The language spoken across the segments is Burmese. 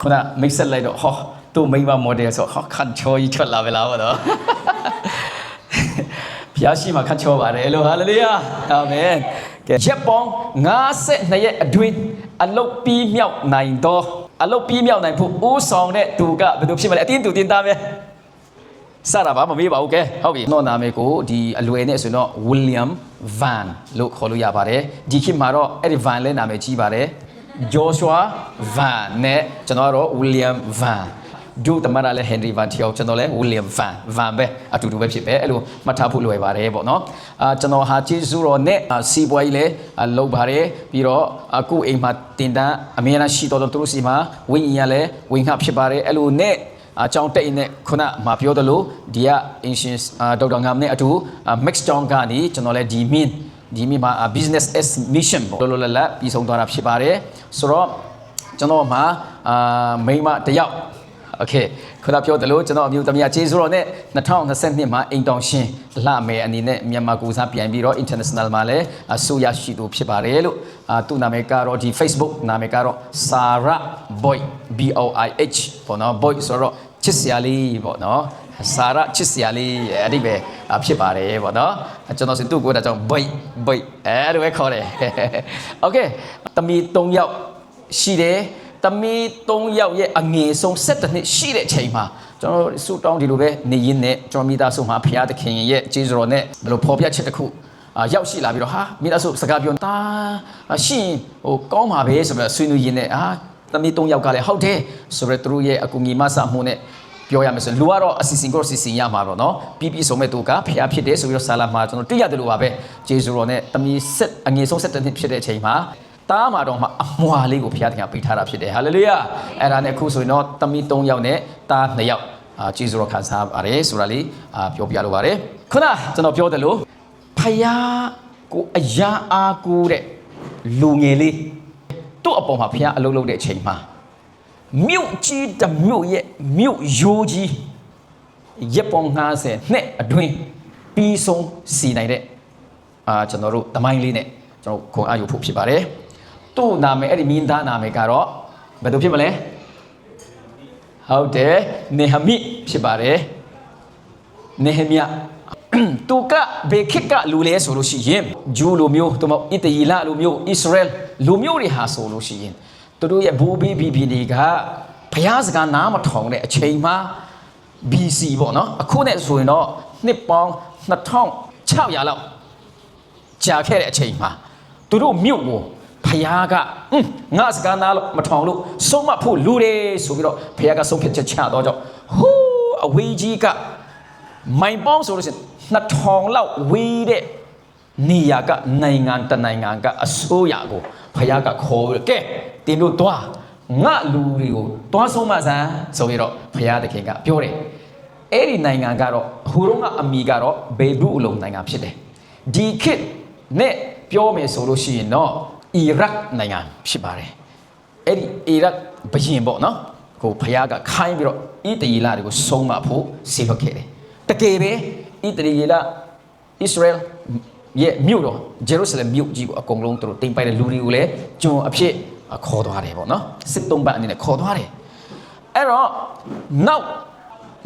ခုနမိတ်ဆက်လိုက်တော့ဟောသူ့မိမမော်ဒယ်ဆိုဟောခန့်ချောကြီးထွက်လာပဲလားဗောနော်ဘုရားရှိမှခန့်ချောပါတယ်လို့ဟာလေလုယာအာမင်ကဲရက်ပေါင်း52ရက်အတွင်းအလုတ်ပြီးမြောက်နိုင်တော့အလုတ်ပြီးမြောက်နိုင်ဖို့ဦးဆောင်တဲ့သူကဘယ်လိုဖြစ်မလဲအတင်းသူတင်းသားပဲစတာပါမမေးပါဘူးကဲဟုတ်ပြီတော့နာမည်ကိုဒီအလွယ်နဲ့ဆိုတော့ William Van လို့ခေါ်လို့ရပါတယ်ဒီခေတ်မှာတော့အဲ့ဒီ Van လဲနာမည်ကြီးပါတယ် Joshua Van နဲ့ကျွန်တော်ကတော့ William Van ဒုတမရလဲ Henry Van တယောက်ကျွန်တော်လဲ William Van ပဲအတူတူပဲဖြစ်ပဲအဲ့လိုမှတ်ထားဖို့လွယ်ပါတယ်ပေါ့နော်ကျွန်တော်ဟာကျေးဇူးတော်နဲ့စီးပွားရေးလဲလုပ်ပါတယ်ပြီးတော့အခုအိမ်မှာတင်တန်းအမြဲတမ်းရှိတော်သူတို့စီမှာဝိညာဉ်ရလဲဝင်ခဖြစ်ပါတယ်အဲ့လိုနဲ့အကြောင်းတိတ်နဲ့ခုနမှာပြောသလိုဒီက ancient ဒေါက်တာငမ်နဲ့အတူ mix တောင်းကနေကျွန်တော်လဲဒီမှာ business as mission ပေါ့လောလောလတ်ပြီးဆုံးသွားတာဖြစ်ပါတယ်ဆိုတော့ကျွန်တော်မှာမိန်းမတယောက်โอเคခုနပြောသလိုကျွန်တော်အမျိုးသမီးကျေးဇူးတော်နဲ့2022မှာအိမ်တောင်ရှင်လှမယ်အနေနဲ့မြန်မာကိုစားပြန်ပြီးတော့ international မှာလည်းဆိုရရှိသူဖြစ်ပါတယ်လို့သူ့နာမည်ကတော့ဒီ Facebook နာမည်ကတော့ Sarah Boy BOIH ပေါ့နော် Boy ဆိုတော့ချစ်စရာလေးပေါ့နော်စာရချစ်စရာလေးအဲ့ဒီပဲဖြစ်ပါတယ်ပေါ့နော်ကျွန်တော်စသူ့ကိုဒါကြောင့် Boy အဲ့လိုပဲခေါ်တယ်โอเคတမီ3ယောက်ရှိတယ်တမီ3ယောက်ရဲ့အငယ်ဆုံး7နှစ်ရှိတဲ့အချိန်မှာကျွန်တော်စုတောင်းဒီလိုပဲနေရင်းနဲ့ကျွန်တော်မိသားစုမှာဖခင်သခင်ရဲ့ကျေးဇူးတော်နဲ့ဘယ်လိုဖော်ပြချက်တစ်ခုရောက်ရှိလာပြီးတော့ဟာမိသားစုစကားပြောတာရှင်ဟိုကောင်းပါပဲဆိုပြီးဆွေးနွေးရင်းနဲ့သမီး3ယောက်ကလည်းဟုတ်တယ်ဆိုတော့သူတို့ရဲ့အကူညီမဆမှုနဲ့ပြောရမယ်ဆိုလူကတော့အစီအစဉ်ကိုအစီအစဉ်ရမှာတော့เนาะပြီးဆုံးမဲ့သူကဖျားဖြစ်တယ်ဆိုပြီးတော့ဆာလာမှာကျွန်တော်တွေ့ရတယ်လို့ပါပဲဂျေဇူတော်နဲ့သမီးအငယ်ဆုံး7နှစ်ဖြစ်တဲ့အချိန်မှာတားမှာတော့မှအမွာလေးကိုဖျားတင်ကပေးထားတာဖြစ်တယ်ဟာလေလုယာအဲ့ဒါနဲ့အခုဆိုရင်တော့သမီး3ယောက်နဲ့တား2ယောက်ဂျေဇူတော်ခံစားပါတယ်ဆိုတာလေးပြောပြလိုပါတယ်ခုနကျွန်တော်ပြောတယ်လို့ဖျားကိုအရာအားကိုတဲ့လူငယ်လေးသူ့အပေါ်မှာဖျားအလုပ်လုပ်တဲ့အချိန်မှာမြို့ကြီးတမြို့ရဲ့မြို့ရိုးကြီးရပ်ပေါင်း50နှစ်အတွင်းပြီးဆုံးစီနိုင်တဲ့ကျွန်တော်တို့တမိုင်းလေးနဲ့ကျွန်တော်ခွန်အားယူဖို့ဖြစ်ပါတယ်သူ့နာမည်အဲ့ဒီမင်းသားနာမည်ကတော့ဘယ်လိုဖြစ်မလဲဟုတ်တယ်နေဟမိဖြစ်ပါတယ်နေဟမြသူကဘေခိကလူလဲဆိုလို့ရှိရင်ဂျူးလူမျိုးသူမအီတလီလူမျိုးဣသရေလလူမျိုးတွေဟာဆိုလို့ရှိရင်သူတို့ရဲ့ဘူဘီဘီတွေကဘုရားစကားနားမထောင်တဲ့အချိန်မှာ BC ပေါ့နော်အခုနဲ့ဆိုရင်တော့နှစ်ပေါင်း2600လောက်ကြာခဲ့တဲ့အချိန်မှာသူတို့မြို့ကိုဘုရားကငါစကားနားမထောင်လို့ဆုံးမဖို့လူတယ်ဆိုပြီးတော့ဘုရားကဆုံးဖြတ်ချက်ချတော့ကြောင့်ဟိုးအဝေးကြီးကမိုင်ပေါင်းဆိုလို့ရှိရင်2000လောက်ဝေးတဲ့နေရာကနိုင်ငံတနိုင်ငံကအစိုးရကိုဘုရားကခေါ်ပြီးကဲတင်တို့သွားငါလူတွေကိုသွားဆုံးမဆန်းဆိုပြီးတော့ဘုရားသခင်ကပြောတယ်အဲ့ဒီနိုင်ငံကတော့ဟိုတုန်းကအမီကတော့ဘေဒူအလုံးနိုင်ငံဖြစ်တယ်ဒီခေတ်နဲ့ပြောမယ်ဆိုလို့ရှိရင်တော့အီရတ်နိုင်ငံဖြစ်ပါတယ်အဲ့ဒီအီရတ်ဘုရင်ပေါ့နော်ကိုဘုရားကခိုင်းပြီးတော့ဣသရေလတွေကိုဆုံးမဖို့ဆေလွတ်ခဲ့တယ်တကယ်ပဲဣသရေလဣသရေလရဲ့မြို့တော်ဂျေရုဆလင်မြို့ကြီးကိုအကုန်လုံးသူတို့တင်ပိုက်တဲ့လူတွေကိုလည်းကျွန်အဖြစ်ခေါ်သွားတယ်ပေါ့နော်စစ်သုံးပတ်အနေနဲ့ခေါ်သွားတယ်အဲ့တော့နောက်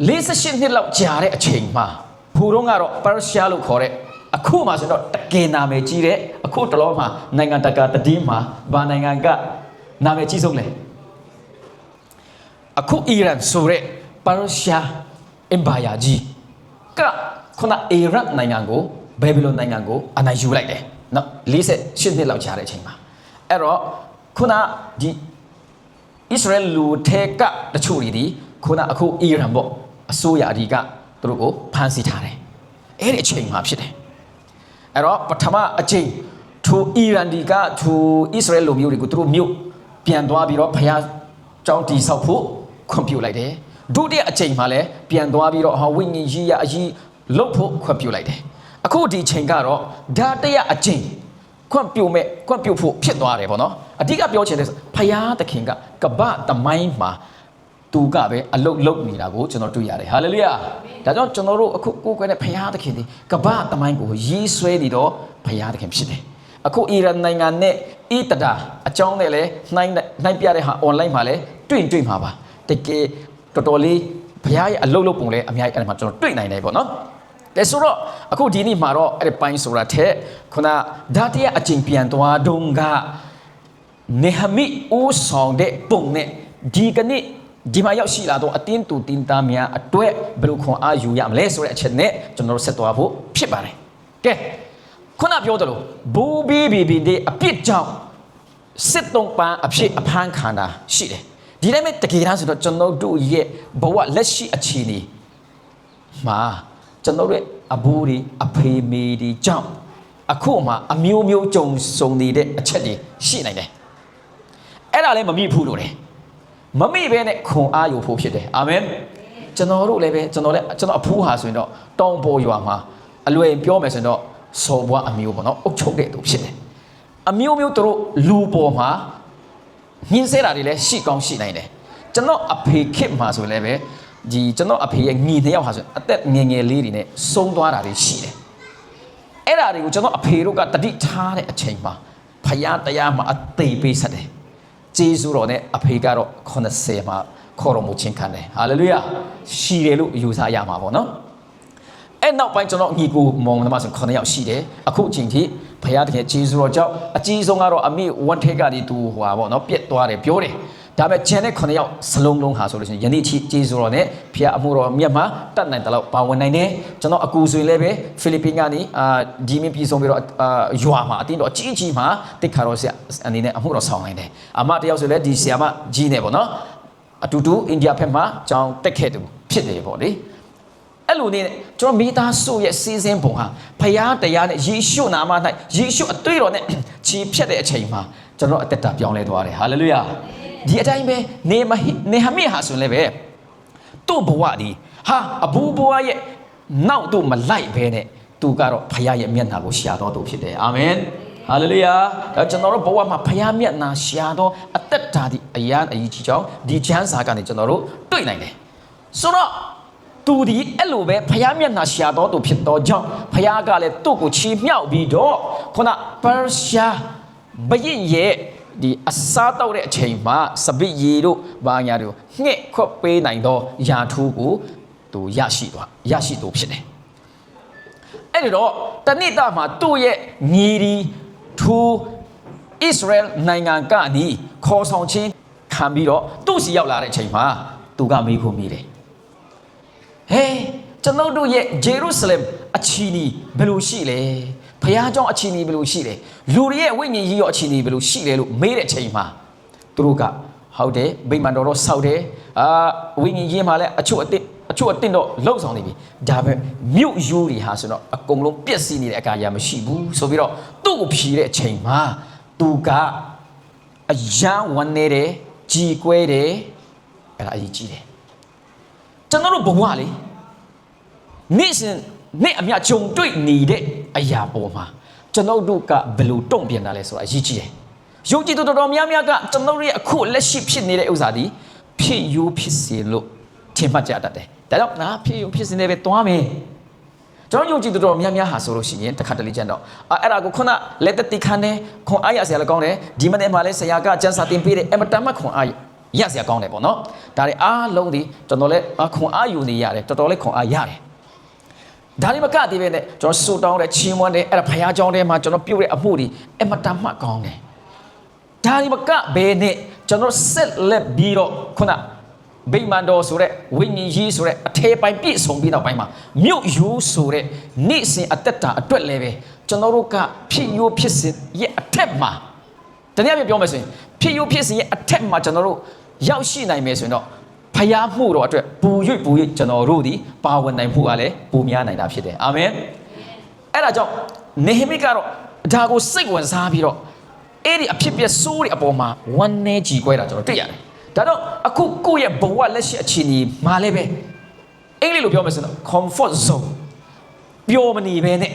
48နှစ်လောက်ကြာတဲ့အချိန်မှာဘူတော့ကတော့ပါရှားလို့ခေါ်တဲ့အခုမှဆိုတော့တကယ်နာမည်ကြီးတဲ့အခုတလောမှာနိုင်ငံတကာတည်င်းမှာဘာနိုင်ငံကနာမည်ကြီးဆုံးလဲအခုအီရန်ဆိုတဲ့ပါရှားအင်ပါယာကြီးကခုနအီရတ်နိုင်ငံကိုဘယ်ဘီလုံနိုင်ငံကိုအနိုင်ယူလိုက်တယ်နော်48နှစ်လောက်ကြာတဲ့အချိန်မှာအဲ့တော့ခုနဒီဣသရေလလူထဲကတချို့တွေဒီခုနအခုအီရန်ပေါ့အစိုးရအဒီကသူတို့ကိုဖမ်းဆီးထားတယ်အဲ့ဒီအချိန်မှာဖြစ်တယ်အဲ့တော့ပထမအချိန်ထိုအီရန်ဒီကထိုဣသရေလလူမျိုးတွေကိုသူတို့မြို့ပြန်သွားပြီးတော့ဖျားကျောင်းတည်ဆောက်ဖို့ခွင့်ပြုလိုက်တယ်ဒုတိယအချိန်မှာလည်းပြန်သွားပြီးတော့ဝိညာဉ်ကြီးရအကြီးလှုပ်ဖို့ခွင့်ပြုလိုက်တယ်အခုဒီချိန်ကတော့ဓာတရအချိန်ခွင့်ပြုဖို့ဖြစ်သွားတယ်ပေါ့နော်အဓိကပြောချင်တယ်ဖယားသခင်ကကပ္ပတမိုင်းမှာသူကပဲအလုတ်လုတ်နေတာကိုကျွန်တော်တွေ့ရတယ်ဟာလေလုယာဒါကြောင့်ကျွန်တော်တို့အခုကိုယ်ကွယ်တဲ့ဖယားသခင်ဒီကပ္ပတမိုင်းကိုရေးဆွဲနေတော့ဖယားသခင်ဖြစ်တယ်အခုအီရန်နိုင်ငံနဲ့အီတဒါအကြောင်းနဲ့လဲနှိုင်းပြတဲ့ဟာ online မှာလဲ တွေ့မှာပါတကယ်တော်တော်လေးဘုရားရဲ့အလုပ်လုပ်ပုံလဲအများကြီးအဲ့မှာကျွန်တော်တွေ့နိုင်တယ်ပေါ့နော်ဒါဆိုတော့အခုဒီနေ့မှာတော့အဲ့ဒီပိုင်းဆိုတာထက်ခုနဓာတ်ရဲ့အကျင့်ပြန်သွားတုန်းကနေဟမိဦးဆောင်တဲ့ပုံနဲ့ဒီကနေ့ဒီမှာရောက်ရှိလာတော့အတင်းတူတင်းသားများအတွက်ဘယ်လိုခွန်အားယူရမလဲဆိုတဲ့အချက်နဲ့ကျွန်တော်တို့ဆက်သွားဖို့ဖြစ်ပါတယ်ကဲခုနပြောသလိုဘူဘီဘီဘီဒီအပြစ်ကြောင့်စစ်တုံးပန်းအဖြစ်အဖမ်းခံတာရှိတယ်ဒီတိုင်းမဲ့တကယ်တမ်းဆိုတော့ကျွန်တော်တို့ရဲ့ဘဝလက်ရှိအခြေအနေမှာကျွန်တော်တို့အဘူတွေအဖေမေတွေကြောင့်အခုမှအမျိုးမျိုးကြုံစုံနေတဲ့အချက်တွေရှိနိုင်တယ်အဲ့ဒါလည်းမမိဘူးလို့တယ်မမိဘဲနဲ့ခွန်အားယူဖို့ဖြစ်တယ်အာမင်ကျွန်တော်တို့လည်းပဲကျွန်တော်အဖိုးဟာဆိုရင်တော့တောင်ပေါ်ရွာမှာအလွယ်ပြောမယ်ဆိုရင်တော့စော်ဘွားအမျိုးပေါ့နော်အုပ်ချုပ်တဲ့သူဖြစ်တယ်အမျိုးမျိုးတို့လူပေါ်မှာညှင်းဆဲတာတွေလည်းရှိကောင်းရှိနိုင်တယ်ကျွန်တော်အဖေခစ်မှာဆိုလည်းပဲဒီကျွန်တော်အဖေရဲ့ညီနှစ်ယောက်ဟာဆိုအသက်ငယ်ငယ်လေးတွေနဲ့ဆုံးသွားတာတွေရှိတယ်အဲ့ဒါတွေကိုကျွန်တော်အဖေတို့ကတတိထားတဲ့အချိန်မှာဖယားတရားမှာအသေးပေးဆက်တယ်ဂျေဇုတော်နဲ့အဖေကတော့80မှာခေါ်တော်မူခြင်းခံတယ်ဟာလေလုယာရှိတယ်လို့ယူဆရမှာပေါ့နော်အဲ့နောက်ပိုင်းကျွန်တော်ညီကိုမောင်နှမဆို9ယောက်ရှိတယ်အခုအချိန်ထိဖယားတကယ်ဂျေဇုတော်ကြောင့်အကြီးဆုံးကတော့အမိဝတ်ထက်ကနေသူဟွာပေါ့နော်ပြက်သွားတယ်ပြောတယ်ဒါပေမဲ့ဂျန်တဲ့9ယောက်စလုံးလုံးဟာဆိုလို့ရှိရင်ယနေ့ဂျေဇုတော်နဲ့ဖယားအမှုတော်မြတ်မှာတတ်နိုင်တယ်လို့ပါဝင်နိုင်တယ်ကျွန်တော်အကူဆိုရင်လည်းပဲဖိလစ်ပင်းကနေဒီမင်းပြည်ဆုံးပြီးတော့ရွာမှာအတင်းတော့အကြီးကြီးမှာတိတ်ခါတော့ဆရာအနေနဲ့အမှုတော်ဆောင်နိုင်တယ်အမတယောက်ဆိုလည်းဒီဆရာမကြီးနေပေါ့နော်အတူတူအိန္ဒိယဘက်မှာကျောင်းတက်ခဲ့သူဖြစ်တယ်ပေါ့လေအဲ့လိုနေကျွန်တော်မိသားစုရဲ့စီစဉ်ပုံဟာဖယားတရားနဲ့ယေရှုနာမ၌ယေရှုအသွေးတော်နဲ့ခြေဖြတ်တဲ့အချိန်မှာကျွန်တော်အသက်တာပြောင်းလဲသွားတယ်ဟာလေလုယာဒီအတိုင်းပဲနေဟမိဟာဆိုလည်းပဲသူ့ဘဝဒီဟာအဘူဘဝရဲ့နောက်တော့မလိုက်ဘဲနဲ့သူကတော့ဖယားရဲ့မျက်နှာကိုရှာတော်သူဖြစ်တယ်အာမင်ဟာလေလုယာကျွန်တော်တို့ဘဝမှာဖယားမျက်နှာရှာတော်အသက်တာဒီအရာအကြီးကြီးကြောင့်ဒီချမ်းစာကနေကျွန်တော်တို့တွေ့နိုင်တယ်ဆိုတော့သူဒီအဲ့လိုပဲဖယားမျက်နှာရှာတော်သူဖြစ်တော်ကြောင့်ဖယားကလည်းသူ့ကိုချီးမြှောက်ပြီးတော့ခုနပါရှာဘယင်ရဲ့ဒီအစားတောက်တဲ့အချိန်မှာစပစ်ရီတို့ဘာညာတို့ငှက်ခွက်ပေးနိုင်သောယာထူးကိုသူရရှိသူဖြစ်တယ်အဲ့ဒီတော့တဏိတမှာသူ့ရဲ့ညီဒီထူဣသရေလနိုင်ငံကနေခေါ်ဆောင်ခြင်းခံပြီးတော့သူ့စီရောက်လာတဲ့အချိန်မှာသူကမေးဖို့မိတယ်ဟေးကျွန်တော်တို့ရဲ့ဂျေရုဆလင်အချီနီဘယ်လိုရှိလဲဖယားเจ้าအချီနီဘယ်လိုရှိလဲလူတွေရဲ့ဝိညာဉ်ကြီးရောအချီနီဘယ်လိုရှိလဲလို့မေးတဲ့အချိန်မှာသူတို့ကဟုတ်တယ်ဗိမာန်တော်ဆောက်တယ်ဝိညာဉ်ကြီးမှာလည်းအချို့အတင်းတော့လှုပ်ဆောင်နေပြီဒါပေမဲ့မြို့ယူတွေဟာဆိုတော့အကုန်လုံးပြက်စီးနေတဲ့အကာအရမရှိဘူးဆိုပြီးတော့သူ့ကိုဖြီးတဲ့အချိန်မှာသူကအယံဝန်းနေတယ်ကြီးကွဲတယ်အဲ့ဒါအရေးကြီးတယ်ကျွန်တော်တို့ဘဝလေနေ့အမြကြုံတွေ့နေတဲ့အရာပေါ်မှာကျွန်တော်တို့ကဘယ်လိုတုံ့ပြန်တာလဲဆိုတာအရေးကြီးတယ်ယုံကြည်သူတော်တော်များများကကျွန်တော်တို့ရဲ့အခုလက်ရှိဖြစ်နေတဲ့ဥစ္စာဒီဖြစ်ယူဖြစ်စေလို့ထင်မှတ်ကြတတ်တယ်ဒါကြောင့်ငါဖြစ်ယူဖြစ်စေနေပဲတွားမယ်ကျွန်တော်ယုံကြည်သူတော်များများဟာဆိုလို့ရှိရင်တစ်ခါတလေကျန်တော့အဲ့ဒါကိုခုနလက်သက်တိခန်းနဲ့ခွန်အားရဆရာလည်းကောင်းတယ်ဒီမနေ့မှလည်းဆရာကကျန်းစာတင်ပေးတယ်အမတမခွန်အားရဆရာကောင်းတယ်ပေါ့နော်ဒါတွေအားလုံးဒီကျွန်တော်လည်းခွန်အားယူနေရတယ်တော်တော်လေးခွန်အားရတယ်ဒါလေးမကသေးပဲနဲ့ကျွန်တော်စူတောင်းတဲ့ချီးမွမ်းတဲ့အဲ့ဒါဖယားเจ้าထဲမှာကျွန်တော်ပြုတ်တဲ့အမှုတွေအမတမှတ်ကောင်းတယ်ဒါလေးမကဘဲနဲ့ကျွန်တော်ဆက်လက်ပြီးတော့ခုနဗိမာန်တော်ဆိုတဲ့ဝိညာဉ်ကြီးဆိုတဲ့အထေပိုင်းပြည့်စုံပြီးနောက်ပိုင်းမှာမြို့ယူဆိုတဲ့နေ့စဉ်အသက်တာအတွက်လည်းပဲကျွန်တော်တို့ကဖြစ်ယူဖြစ်စဉ်ရဲ့အထက်မှာတနည်းအားဖြင့်ပြောမယ်ဆိုရင်ဖြစ်ယူဖြစ်စဉ်ရဲ့အထက်မှာကျွန်တော်တို့ရောက်ရှိနိုင်မယ်ဆိုရင်တော့ဖယားမှုတော်အတွက်ပူ၍ကျွန်တော်တို့ဒီပါဝင်နိုင်မှုကလည်းပူများနိုင်တာဖြစ်တယ်အာမင်အဲ့ဒါကြောင့်နေဟမိကတော့ဒါကိုစိတ်ဝင်စားပြီးတော့အဲ့ဒီအဖြစ်ပြဆိုးတဲ့အပေါ်မှာဝမ်းနည်းကြည်ကွဲတာကျွန်တော်တွေ့ရတယ်ဒါတော့အခုကိုယ့်ရဲ့ဘဝလက်ရှိအခြေအနေမှာလည်းပဲအင်္ဂလိပ်လိုပြောမယ်ဆိုတော့ comfort zone ပျော်မနေပဲနဲ့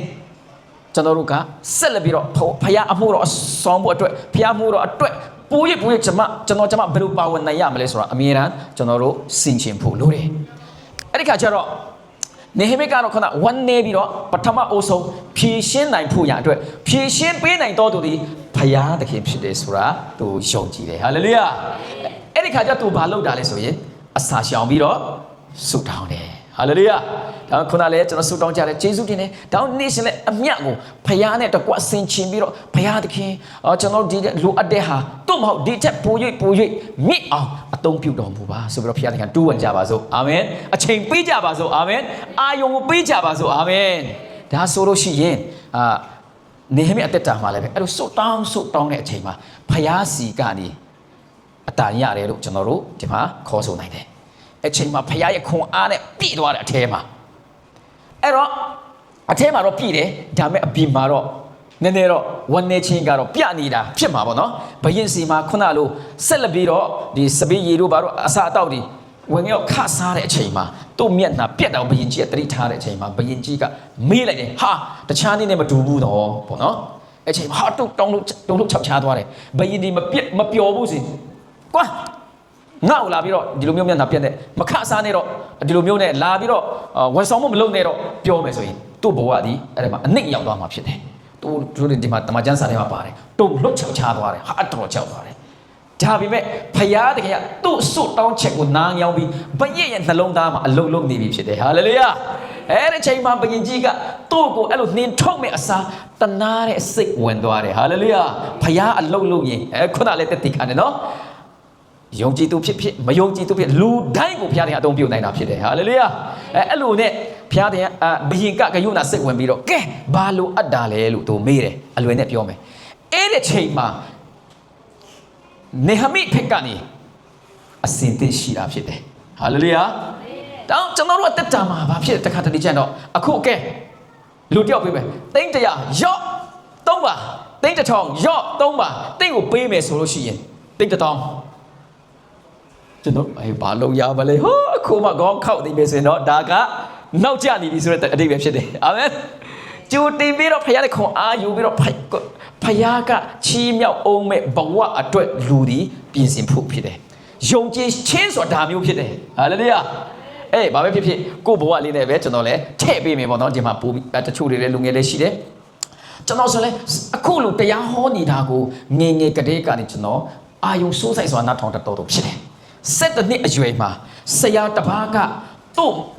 ကျွန်တော်တို့ကဆက်လက်ပြီးတော့ဖယားအမှုတော်အဆောင်ဖို့အတွက်ဖယားမှုတော်အတွက်ပူရကျွန်တော်ဘယ်လိုပါဝင်နိုင်ရမလဲဆိုတာအမြဲတမ်းကျွန်တော်တို့စင်ချင်ဖို့လိုတယ်အဲ့ဒီခါကျတော့နေဟမိကတော့ခဏဝမ်းနေပြီးတော့ပထမအုပ်ဆုံးဖြည့်ရှင်းနိုင်ဖို့ရအတွက်ဖြည့်ရှင်းပေးနိုင်တော်သူဒီဖယားသခင်ဖြစ်တယ်ဆိုတာသူယုံကြည်တယ်ဟာလေလုယာ အဲ့ဒီခါကျသူဘာလုပ်တာလဲဆိုရင်အစာရှောင်ပြီးတော့ဆုတောင်းတယ်ဟာလေလုယာဒါခုနလည်းကျွန်တော်ဆုတောင်းကြတယ်ယေရှုတင်တယ်ဒါနေ့ရှင်လည်းအမြတ်ကိုဖခင်နဲ့တကွဆင်ခြင်ပြီးတော့ဖခင်သခင်ကျွန်တော်ဒီလိုအပ်တဲ့ဟာတို့မဟုတ်ဒီချက်ပို၍မြင့်အောင်အသုံးပြုတော်မူပါဆိုပြီးတော့ဖခင်သခင်တူးဝင်ကြပါစို့အာမင်အချိန်ပေးကြပါစို့အာမင်အာယုံကိုပေးကြပါစို့အာမင်ဒါဆိုလို့ရှိရင်နေဟမိအသက်တာမှာလည်းပဲအဲ့လိုဆုတောင်းတဲ့အချိန်မှာဖခင်စီကနေအတန်ရတယ်လို့ကျွန်တော်တို့ဒီမှာခေါ်ဆိုနိုင်တယ်အချိန်မှာဖခင်ရဲ့ခွန်အားနဲ့ပြည့်သွားတဲ့အထဲမှာအဲ့တော့အထဲမှာတော့ပြည့်တယ်ဒါပေမဲ့အပြင်မှာတော့နည်းနည်းတော့ဝန်းနေချင်းကတော့ပြနေတာဖြစ်မှာပေါ့နော်ဘယင်စီမှာခုနလိုဆက်လက်ပြီးတော့ဒီစပီးရီတို့ဘာလို့အစာအတော့ဒီဝင်ရောက်ခစားတဲ့အချိန်မှာသူ့မျက်နှာပြက်တော့ဘယင်ကြီးကတတိထားတဲ့အချိန်မှာဘယင်ကြီးကမေးလိုက်တယ်ဟာတခြားနေ့နဲ့မတူဘူးတော့ပေါ့နော်အချိန်မှာဟာတုတ်တောင်းလို့ခြောက်ချားသွားတယ်ဘယင်ဒီမပျော်ဘူးစီကွာငါ့ကိုလာပြီးတော့ဒီလိုမျိုးမျက်နှာပြက်တဲ့မခစားနဲ့တော့ဒီလိုမျိုးနဲ့လာပြီးတော့ဝန်ဆောင်မှုမလုပ်နဲ့တော့ပြောမယ်ဆိုရင်သူ့ဘဝဒီအဲ့ဒါမှာအနစ်ရောက်သွားမှာဖြစ်တယ်သူတို့ဒီမှာတမန်ကျမ်းစာထဲမှာပါတယ်တုံလွတ်ချောက်ချားသွားတယ်ဟာတော်ချောက်သွားတယ်ဒါပေမဲ့ဖယားတကယ်သူ့စွတ်တောင်းချက်ကိုနားညောင်းပြီးဘယက်ရဲ့နှလုံးသားမှာအလုံးလုံးနေပြီဖြစ်တယ်ဟာလေလုယာအဲ့ဒီချိန်မှာဘုရင်ကြီးကသူ့ကိုအဲ့လိုနှင်ထုတ်မဲ့အစားတနာတဲ့စိတ်ဝင်သွားတယ်ဟာလေလုယာဖယားအလုံးလုံးရင်ခုနလည်းတက်တိခါနေနော်ယုံကြည်သူဖြစ်မယုံကြည်သူဖြစ်လူတိုင်းကိုဘုရားတရားအသုံးပြုနိုင်တာဖြစ်တယ်ဟာလေလုယာအဲ့လိုနဲ့ဘုရားတရားဘယင်ကဂယုဏစိတ်ဝင်ပြီးတော့ကဲဘာလို့အပ်တာလဲလို့သူမေးတယ်အလွယ်နဲ့ပြောမယ်အဲ့ဒီချိန်မှာနေဟမိဖက်ကနေအစင်သစ်ရှိတာဖြစ်တယ်ဟာလေလုယာတောင်းကျွန်တော်တို့အသက်တာမှာဘာဖြစ်တခါတလေကျန်တော့အခုကဲလူတယောက်ပေးမယ်သိန်း100ရော့3ပါသိန်း1000ရော့3ပါသိန်းကိုပေးမယ်ဆိုလို့ရှိရင်သိန်း1000ကျွန်တော်ဘာလုပ်ရမလဲဟောအခုမှခေါင်းခောက်နေပြီဆိုရင်တော့ဒါကနောက်ကျနေပြီဆိုတဲ့အတိတ်ပဲဖြစ်တယ်အာမင်ကျူတင်ပြီးတော့ဖခင်ရဲ့ခွန်အားယူပြီးတော့ဖခင်ကချီးမြှောက်အောင်မဲ့ဘဝအတွက်လူဒီပြင်ဆင်ဖို့ဖြစ်တယ်ယုံကြည်ခြင်းဆိုတာဒါမျိုးဖြစ်တယ်ဟာလေလုယာဘာပဲဖြစ်ဖြစ်ကိုယ့်ဘဝလေးနဲ့ပဲကျွန်တော်လည်းထည့်ပေးမယ်ပေါ့နော်ဒီမှာပို့တချို့တွေလည်းလူငယ်လေးရှိတယ်ကျွန်တော်ဆိုလဲအခုလိုတရားဟောနေတာကိုငယ်ငယ်ကတည်းကနေကျွန်တော်အာယုံစိုးဆိုင်စွာနားထောင်တတော်ဖြစ်တယ်7 နှစ်အရွယ်မှာဆရာတပါးက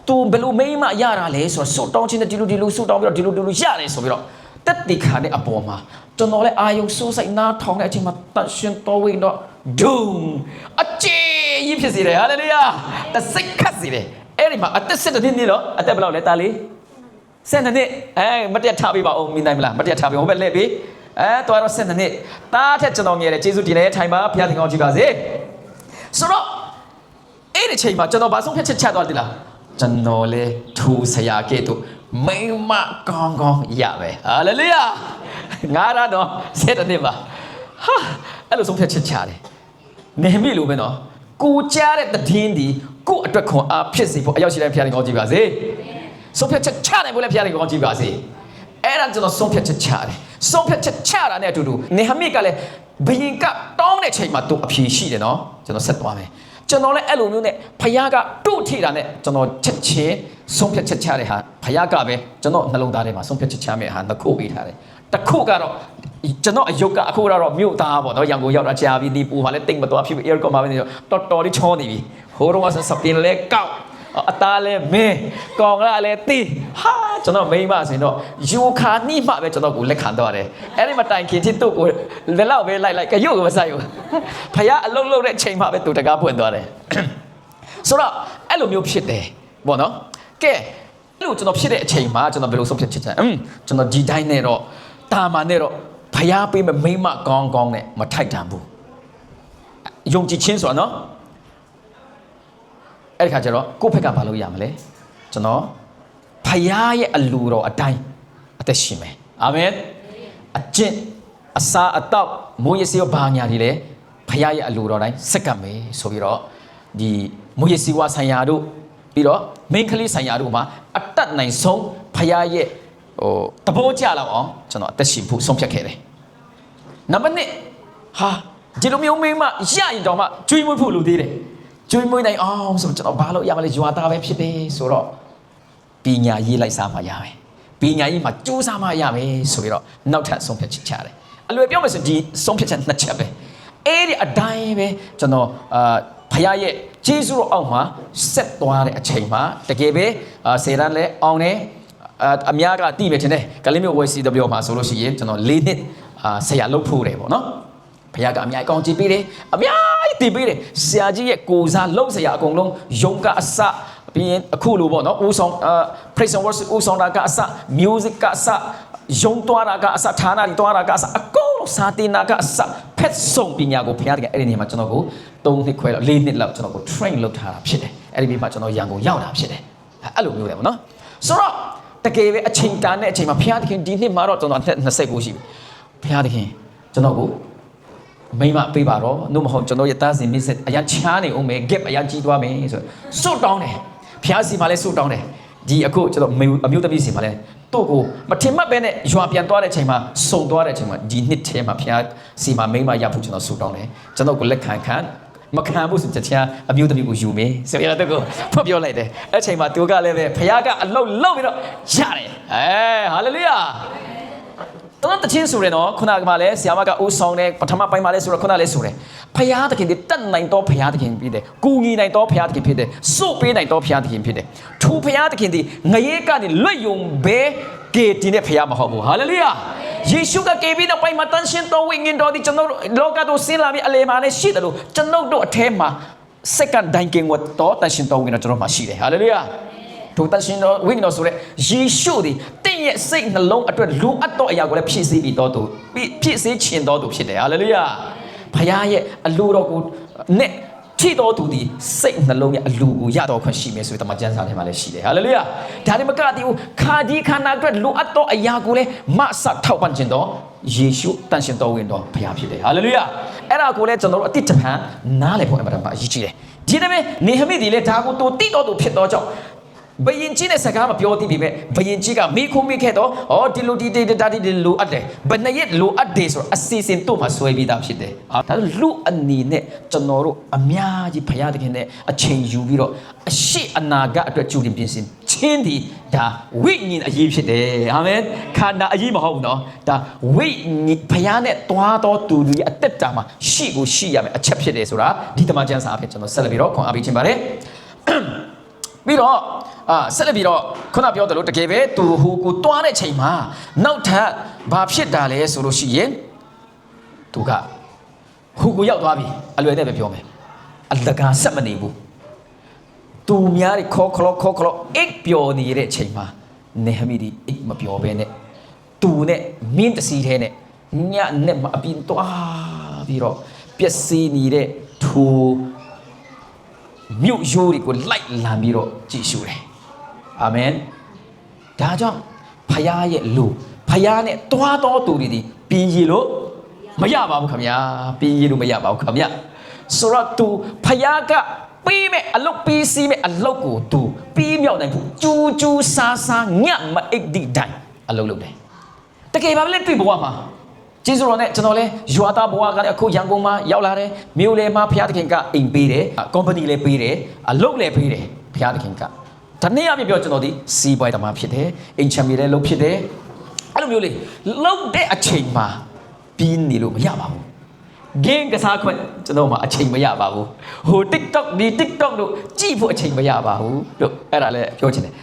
သူဘယ်လိုမိမရတာလဲဆိုတော့ဆူတောင်းခြင်းနဲ့ဒီလိုဆူတောင်းပြီးတော့ဒီလိုရတယ်ဆိုပြီးတော့တက်တိခါတဲ့အပေါ်မှာကျွန်တော်လည်းအာယုံစိုးဆိုင်နားထောင်တဲ့အချိန်မှာတန်ရှင်တော်ဝင်တော့ဒုံအကျေးကြီးဖြစ်စေတယ်ဟာလေလုယာတစိတ်ခတ်စေတယ်အဲ့ဒီမှာအသက်7 နှစ်နေတော့အသက်ဘယ်လောက်လဲတာလေး7 နှစ်မတက်ထားပေးပါဦးမိနိုင်မလားမတက်ထားပေးဟိုဘက်လှည့်ပေးတော်တော့7 နှစ်တားထက်ကျွန်တော်ငယ်တယ်ကျေးဇူးတင်တယ်ထိုင်ပါဘုရားသခင်ကောင်းချီးပါစေဆိုတော့အဲ့ဒီချိန်မှာကျွန်တော်ဘာဆုံးဖြတ်ချက်ချသွားတယ်လားကျွန်တော်လေထူဆရာကဲ့သို့မိမကောင်းကောင်းရပဲဟာလေလုယာငါရတော့7 နှစ်ပါဟာအဲ့လိုဆုံးဖြတ်ချက်ချတယ်နေမိလို့ပဲနော်ကိုကြားတဲ့တည်င်းဒီကိုအတွက်ခွန်အားဖြစ်စေဖို့အရောက်ရှိတဲ့ဘုရားသခင်ကောင်းချီးပါစေဆုံးဖြတ်ချက်ချနိုင်ဖို့လည်းဘုရားသခင်ကောင်းချီးပါစေအဲ့ဒါကျွန်တော်ဆုံးဖြတ်ချက်ချတယ်ဆုံးဖြတ်ချက်ချတာနဲ့အတူတူနေဟမိကလည်းဘယင်ကတောင်းတဲ့ချိန်မှာသူအဖြေရှိတယ်နော်ကျွန်တော်ဆက်သွားမယ်ကျွန်တော်လည်းအဲ့လိုမျိုးနဲ့ဖယားကတို့ထိတာနဲ့ကျွန်တော်ချက်ချင်းဆုံးဖြတ်ချက်ချတဲ့ဟာဖယားကပဲကျွန်တော်နှလုံးသားထဲမှာဆုံးဖြတ်ချက်ချမဲ့ဟာနှစ်ခုပေးထားတယ်တစ်ခုကတော့ကျွန်တော်အယုတ်ကအခုတော့မြို့သားပေါ့နော်ရန်ကုန်ရောက်တာကြာပြီဒီပူမှာလည်းတိတ်မသွားဖြစ်ပြီး air con မှာပဲနေတော့တော်လေးချောနေပြီဟိုတော့ကစပင်လဲကောက်အသားလဲမင်းကောင်ကလည်းတီးဟာကျွန်တော်မိမဆိုရင်တော့ယူခါနိမှပဲကျွန်တော်ကိုလက်ခံတော့တယ်အဲ့ဒီမှာတိုင်ခင်ချစ်တို့ကိုလက်လောက်ပဲလိုက်ရုပ်ကိုမဆိုင်ဘူးဖယားအလုံးလုံးတဲ့ချိန်မှပဲသူတကားပွင့်သွားတယ်ဆိုတော့အဲ့လိုမျိုးဖြစ်တယ်ပေါ့နော်ကဲအဲ့လိုကျွန်တော်ဖြစ်တဲ့အချိန်မှာကျွန်တော်ဘယ်လိုဆုံးဖြတ်ချက်ချင်ကျွန်တော်ဒီတိုင်းနဲ့တော့တာမာနဲ့တော့ဖယားပေးမဲ့မိမကောင်းကောင်းနဲ့မထိုက်တန်ဘူးယုံကြည်ခြင်းဆိုတာနော်အဲ့ဒီခါကျတော့ကိုယ့်ဘက်ကမလုပ်ရမလဲကျွန်တော်ဖယားရဲ့အလူတော်အတိုင်းအသက်ရှင်မယ်အာမင်အကျင့်အစာအသောက်မိုးရစေရောဘာညာတွေလဲဖယားရဲ့အလူတော်တိုင်းစက္ကပ်မယ်ဆိုပြီးတော့ဒီမိုးရစေဝါဆိုင်ရာတို့ပြီးတော့မိန်းကလေးဆိုင်ရာတို့မှာအတတ်နိုင်ဆုံးဖယားရဲ့တဘောကြလောက်အောင်ကျွန်တော်အသက်ရှင်ဖို့ဆုံးဖြတ်ခဲ့တယ်နံပါတ်1ဟာဒီလိုမျိုးမိန်းမရရင်တော့မှကျွေးမွေးဖို့လိုသေးတယ်ကျွေးမွေးနိုင်အောင်ဆိုကျွန်တော်ဘာလို့ရမလဲရွာသားပဲဖြစ်တယ်ဆိုတော့ပညာရေးလိုက်စားမှရမယ်ပညာရေးမှာကြိုးစားမှရမယ်ဆိုပြီးတော့နောက်ထပ်ဆုံးဖြတ်ချက်ချတယ်အလွယ်ပြောမယ်ဆိုဒီဆုံးဖြတ်ချက်2ချက်ပဲ အဲ့ဒီအတိုင်းပဲကျွန်တော်ဖခင်ရဲ့ဂျေဇုတော်အောက်မှာဆက်သွားတဲ့အချိန်မှာတကယ်ပဲစေတန်းလည်းအောင်တယ်အများကတိပဲထင်တယ်ကလေးမျိုးဝယ်စီတပြောမှာဆိုလို့ရှိရင်ကျွန်တော်၄နှစ်ဆရာလုပ်ဖို့တယ်ပေါ့နော်ဘုရားကအများကြီးကောင်းချီးပေးတယ်အများကြီးတင်ပေးတယ်ဆရာကြီးရဲ့ကိုစားလုံးဆရာအကုန်လုံးယုံကအစပြီးရင်အခုလိုပေါ့နော်ဦးဆောင်praise and worship ဦးဆောင်တာကအစ music ကအစယုံသွားတာကအစဌာနတွေသွားတာကအစအကုန်လုံးစာတင်တာကအစဖက်ဆုံးပညာကိုဘုရားတကယ်အဲ့ဒီနေရာမှာကျွန်တော်ကို3နှစ်ခွဲလောက်4နှစ်လောက်ကျွန်တော်ကို train လုပ်ထားတာဖြစ်တယ်အဲ့ဒီပြီးမှကျွန်တော်ရန်ကုန်ရောက်တာဖြစ်တယ်အဲ့လိုမျိုးတယ်ပေါ့နော်ဆိုတော့တကယ်ပဲအချိန်တန်တဲ့အချိန်မှာဘုရားသခင်ဒီနှစ်မှာတော့ကျွန်တော်29ရှိပြီဘုရားသခင်ကျွန်တော်ကိုမိမပေးပါတော့နှုတ်မဟုတ်ကျွန်တော်ရဲ့တားစင်မစ်ဆက်အရန်ချားနေအောင်မယ် gap အရန်ကြီးသွားမယ်ဆိုစွတ်တောင်းတယ်ဘုရားစီမှာလည်းစွတ်တောင်းတယ်ဒီအခုကျွန်တော်အမျိုးသမီးစီမှာလည်းတို့ကိုမထင်မှတ်ပဲနဲ့ရွာပြန်သွားတဲ့အချိန်မှာစုံသွားတဲ့အချိန်မှာဒီနှစ်ထဲမှာဘုရားစီမှာမိမရဖို့ကျွန်တော်စွတ်တောင်းတယ်ကျွန်တော်ကိုလက်ခံမခံဘူးဆိုချာအမျိုးသမီးကိုယူမယ်ဆိုရတော့ကိုဖွင့်ပြောလိုက်တယ်အဲ့ချိန်မှာသူကလည်းပဲဘုရားကအလုတ်လုပ်ပြီးတော့ရတယ်ဟာလေလုယာတော်တချင်းဆိုရနော်ခုနကမှလည်းဆရာမကအိုးဆောင်တယ်ပထမပိုင်းမှာလည်းဆိုတော့ခုနလည်းဆိုတယ်ဖယားသခင်ဒီတတ်နိုင်တော့ဖယားသခင်ဖြစ်တယ်ကူညီနိုင်တော့ဖယားသခင်ဖြစ်တယ်စို့ပေးနိုင်တော့ဖယားသခင်ဖြစ်တယ်ထူဖယားသခင်ဒီငရဲကနေလွတ်ယုံပဲကေတင်တဲ့ဖယားမဟုတ်ဘူးဟာလေလုယာယေရှုကကေပြီးတော့ပိုင်းမှာတန်ရှင်တော်ဝိညာဉ်တော်ဒီကျွန်တော်လောကတို့ဆင်းလာပြီးအလေမာနဲ့ရှိတယ်လို့ကျွန်တော်တို့အထဲမှာစက္ကန့်တိုင်းကင်ဝတ်တော်တန်ရှင်တော်ဝိညာဉ်တော်ကျွန်တော်မှာရှိတယ်ဟာလေလုယာတို့တန်ရှင်တော်ဝိညာဉ်တော်ဆိုတဲ့ယေရှုဒီတဲ့ရဲ့စိတ်နှလုံးအတွက်လူအပ်တော်အရာကိုလည်းဖြည့်ဆည်းပြီးတော့သူဖြည့်ဆည်းခြင်းတော်သူဖြစ်တယ်ဟာလေလုယာဘုရားရဲ့အလိုတော်ကိုနဲ့ဖြည့်တော်သူဒီစိတ်နှလုံးရဲ့အလိုကိုရတော်ခွင့်ရှိမယ်ဆိုတဲ့တမန်ကျမ်းစာထဲမှာလည်းရှိတယ်ဟာလေလုယာဒါတွေမကတည်းကခါဒီခန္ဓာအတွက်လူအပ်တော်အရာကိုလည်းမဆတ်ထောက်ပံ့ခြင်းတော်ယေရှုတန်ရှင်တော်ဝင်တော်ဘုရားဖြစ်တယ်ဟာလေလုယာအဲ့ဒါကိုလည်းကျွန်တော်တို့အတိတ်တပံနားလည်ဖို့အမှန်တမ်းအရေးကြီးတယ်ဒီနေ့ပဲနေဟမိဒီလည်းဒါကိုတူတိတော်သူဖြစ်တော်ကြောင့်ဘယင်ကြီးနဲ့စကားမပြောသေးပြီပဲဘယင်ကြီးကမိခုမိခဲ့တော့ဒီလိုဒီလိုအပ်တယ်ဘယ်နှစ်ရက်လိုအပ်တယ်ဆိုတော့အစီအစဉ်တို့မှဆွဲပြီးသားဖြစ်တယ်ဒါလူအနေနဲ့ကျွန်တော်တို့အများကြီးဘုရားသခင်နဲ့အချိန်ယူပြီးတော့အရှိအနာဂတ်အတွက်ကြိုတင်ပြင်ဆင်ခြင်းဒီဒါဝိညာဉ်အရေးဖြစ်တယ်အာမင်ခန္ဓာအရေးမဟုတ်ဘူးနော်ဒါဝိညာဉ်ဘုရားနဲ့တွားတော်သူတွေအသက်တာမှာရှိရမယ်အချက်ဖြစ်တယ်ဆိုတာဒီတမန်ကျမ်းစာအဖြစ်ကျွန်တော်ဆက်လက်ပြီးတော့ခွန်အားပေးခြင်းပါတယ်ပြီးတော့ဆက်လက်ပြီးတော့ခုနပြောတယ်လို့တကယ်ပဲသူဟိုကိုတွားတဲ့ချိန်မှာနောက်ထပ်ဘာဖြစ်တာလဲဆိုလို့ရှိရင်သူကဟိုကိုရောက်သွားပြီအလွယ်နဲ့ပဲပြောမယ်အလကားဆက်မနေဘူးသူများတွေခေါ်အိတ်ပျော်နေတဲ့ချိန်မှာနေဟမိဒီအိတ်မပျော်ဘဲနဲ့သူနဲ့မင်းတစီထဲနဲ့ညနဲ့မအပြင်တွားပြီးတော့ပျက်စီးနေတဲ့သူမြို့ရိုးတွေကိုလိုက်လံပြီးတော့ကြည်ရှုတယ်အာမင်ဒါကြောင့်ဖယားရဲ့လူဖယားနဲ့တွားတော်သူတွေဒီပြီးရလို့မရပါဘူးခင်ဗျာပြီးရလို့မရပါဘူးခင်ဗျာဆိုတော့သူဖယားကပြီးမဲ့အလုတ်ပြီးစီးမဲ့အလုတ်ကိုသူပြီးမြောက်နိုင်ဘူးကျူးဆာညမအိတ်ဒီတိုင်းအလုတ်လုပ်တယ်တကယ်ပါလေတွေ့ဘဝမှာကျေးဇူးတော်နဲ့ကျွန်တော်လဲရွာသားဘဝကလည်းအခုရန်ကုန်မှာရောက်လာတယ်မြို့လေမှာဘုရားသခင်ကအိမ်ပေးတယ်ကုမ္ပဏီလည်းပေးတယ်အလုပ်လည်းပေးတယ်ဘုရားသခင်ကတနေ့အပြည့်ပြောကျွန်တော်ဒီစီးပွားရေးသမားဖြစ်တယ်အိမ်ချမ်းမြေလည်းလုပ်ဖြစ်တယ်အဲ့လိုမျိုးလေးလုပ်တဲ့အချိန်မှာပြီးနေလို့မရပါဘူးဂိမ်းကစားခွင့်ကျွန်တော်မှအချိန်မရပါဘူးဟို TikTok ဒီ TikTok တို့ကြည့်ဖို့အချိန်မရပါဘူးတို့အဲ့ဒါလည်းပြောချင်တယ်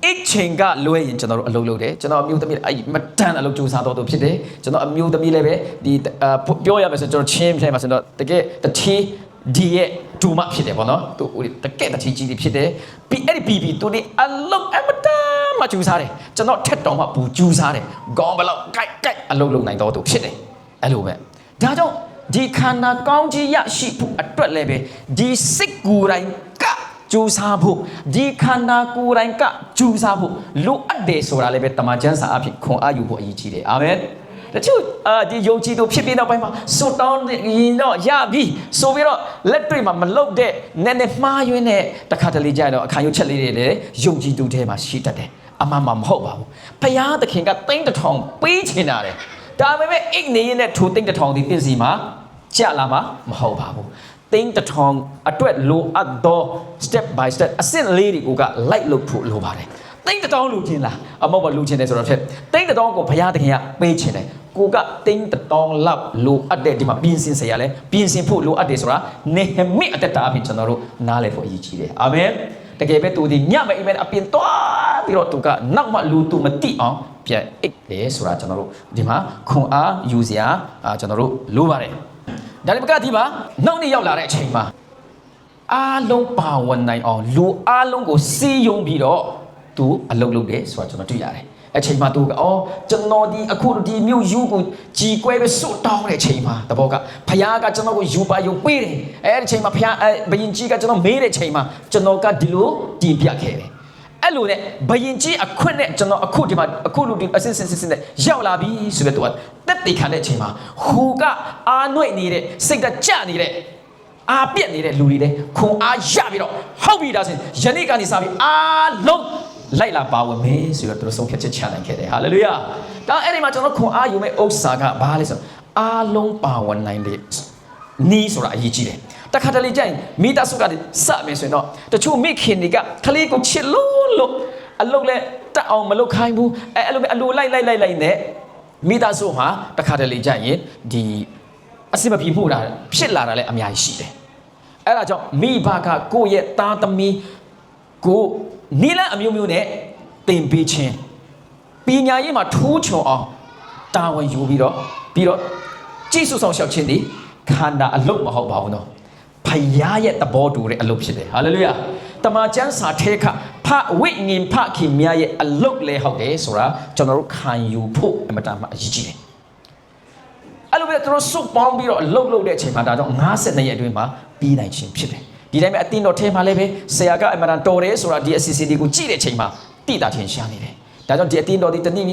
အိတ်ချိန်ကလွဲရင်ကျွန်တော်တို့အလုပ်လုပ်တယ်ကျွန်တော်အမျိုးသမီးအဲ့မတန်အလုပ်ကြိုးစားတော့သူဖြစ်တယ်ကျွန်တော်အမျိုးသမီးလည်းပဲဒီပြောရမယ်ဆိုကျွန်တော်ချင်းထဲမှာဆိုတော့တကယ်တချီဒီရဲ့ဒူမဖြစ်တယ်ပေါ့နော်သူတကယ်တချီကြီးဖြစ်တယ်ပြီးအဲ့ဒီပြီးသူဒီအလုပ်အမတန်မကြိုးစားတယ်ကျွန်တော်ထက်တော်မှပူကြိုးစားတယ်ခေါင်းဘလောက်ကြိုက်အလုပ်လုပ်နိုင်တော့သူဖြစ်တယ်အဲ့လိုပဲဒါကြောင့်ဒီခန္ဓာကောင်းကြီးရရှိဖို့အတွက်လည်းပဲဒီစိတ်ကိုယ်တိုင်ကကြိုးစားဖို့ဒီခန္ဓာကိုယ်တိုင်ကကြိုးစားဖို့လိုအပ်တယ်ဆိုတာလည်းပဲတမန်ကျမ်းစာအဖြစ်ခွန်အားယူဖို့အရေးကြီးတယ်အာမင်တချို့ဒီယုံကြည်သူဖြစ်ပြီးနောက်ပိုင်းမှာစွတ်တောင်းရင်တော့ရပြီဆိုပြီးတော့လက်တွေ့မှာမလုပ်တဲ့နည်းနည်းမှားယွင်းတဲ့တခါတလေကြတော့အခါရုပ်ချက်လေးတွေလည်းယုံကြည်သူထဲမှာရှိတတ်တယ်အမှန်မှမဟုတ်ပါဘူးဘုရားသခင်ကသိန်းတစ်ထောင်ပေးချင်တာတယ်ဒါပေမဲ့အိတ်နေရင်နဲ့ထိုသိန်းတစ်ထောင်ဒီတင်စီမှာကြလာမှာမဟုတ်ပါဘူးသိန်းတစ်ထောင်အတွက်လိုအပ်သော step by step အဆင့်လေးတွေကိုကလိုက်လုပ်ဖို့လိုပါတယ် တိတ်တောင်းလူချင်းလားအမောက်ပါလူချင်းတယ်ဆိုတော့ဖြစ်တိတ်တောင်းကိုဘုရားသခင်ကပေးချင်တယ်ကိုကတိတ်တောင်းလောက်လိုအပ်တဲ့ဒီမှာပြင်ဆင်စရာလဲပြင်ဆင်ဖို့လိုအပ်တယ်ဆိုတာနေဟမိအသက်တာအဖြစ်ကျွန်တော်တို့နားလည်ဖို့အရေးကြီးတယ်အာမင်တကယ်ပဲသူဒီညမဲ့အိမ်မဲ့အပြင်သွားပြီးတော့သူကနောက်မှလူသူမတိအောင်ပြန်အိတ်တယ်ဆိုတာကျွန်တော်တို့ဒီမှာခွန်အားယူစရာကျွန်တော်တို့လိုပါတယ်ဒါလည်းမကဒီမှာနောက်နေ့ရောက်လာတဲ့အချိန်မှာအားလုံးပါဝင်နိုင်အောင်လူအားလုံးကိုစီးယုံပြီးတော့သူအလုပ်လုပ်တယ်ဆိုတာကျွန်တော်တွေ့ရတယ်အချိန်မှာသူကကျွန်တော်ဒီအခုဒီမြို့ယူကိုကြီးကွဲပဲစွတ်တောင်းတဲ့အချိန်မှာတဘောကဖခင်ကကျွန်တော်ကိုယူပါယူပေးတယ်အဲ့ဒီအချိန်မှာဖခင်ဘယင်ကြီးကကျွန်တော်မေးတဲ့အချိန်မှာကျွန်တော်ကဒီလိုတင်ပြခဲ့တယ်အဲ့လိုနဲ့ဘယင်ကြီးအခွင့်နဲ့ကျွန်တော်အခုဒီမှာအခုလူဒီအစင်နဲ့ရောက်လာပြီဆိုတော့သူကတက်တေခံတဲ့အချိန်မှာဟူကအာနှွေ့နေတဲ့စိတ်ကကြနေတဲ့အားပြက်နေတဲ့လူတွေလည်းခွန်အားရပြီးတော့ဟုတ်ပြီဒါဆိုယနေ့ကနေစပြီးအားလုံးလိုက်လာပါဝင်မယ်ဆိုတော့သူတို့ဆုံးဖြတ်ချက်ချနိုင်ခဲ့တယ်ဟာလေလုယာဒါအဲ့ဒီမှာကျွန်တော်ခွန်အားယူမဲ့ဥစ္စာကဘာလဲဆိုတော့အားလုံးပါဝင်နိုင်တဲ့နီးဆိုတာအရေးကြီးတယ်တခါတလေကျရင်မိသားစုကစမယ်ဆိုရင်တော့တချို့မိခင်တွေကခလေးကိုချစ်လို့အလုပ်လဲတက်အောင်မလုပ်ခိုင်းဘူးအဲ့လိုပဲအလိုလိုက်နဲ့မိသားစုဟာတခါတလေကျရင်ဒီအစမပြေမှုတာဖြစ်လာတာလည်းအများကြီးရှိတယ်အဲ့ဒါကြောင့်မိဘကကိုယ့်ရဲ့သားသမီးကိုနီလအမျိုးမျိုးနဲ့တင်ပေးခြင်းပညာရေးမှာထိုးချုံအောင်တာဝန်ယူပြီးတော့ကြည်စုဆောင်ရှောက်ခြင်းဒီခန္ဓာအလုပ်မဟုတ်ပါဘူးနော်ဖယားရဲ့သဘောတူတဲ့အလုပ်ဖြစ်တယ်ဟာလေလုယာတမန်ကျမ်းစာထဲကဖဝိညာဉ်ဖခင်များရဲ့အလုပ်လဲဟုတ်တယ်ဆိုတာကျွန်တော်တို့ခံယူဖို့အမတန်မှအရေးကြီးတယ်အဲ့လိုပဲသူတို့စုပေါင်းပြီးတော့အလုပ်လုပ်တဲ့အချိန်မှာဒါကြောင့်52ရက်အတွင်းမှာပြီးနိုင်ခြင်းဖြစ်တယ်ဒီတိုင်းပဲအတင်းတော်ထဲမှာလည်းပဲဆရာကအမှန်တန်တော်တယ်ဆိုတာဒီ CCD ကိုကြည့်တဲ့အချိန်မှာတိတာထင်ရှားနေတယ်ဒါကြောင့်ဒီအတင်းတော်ဒီတနည်း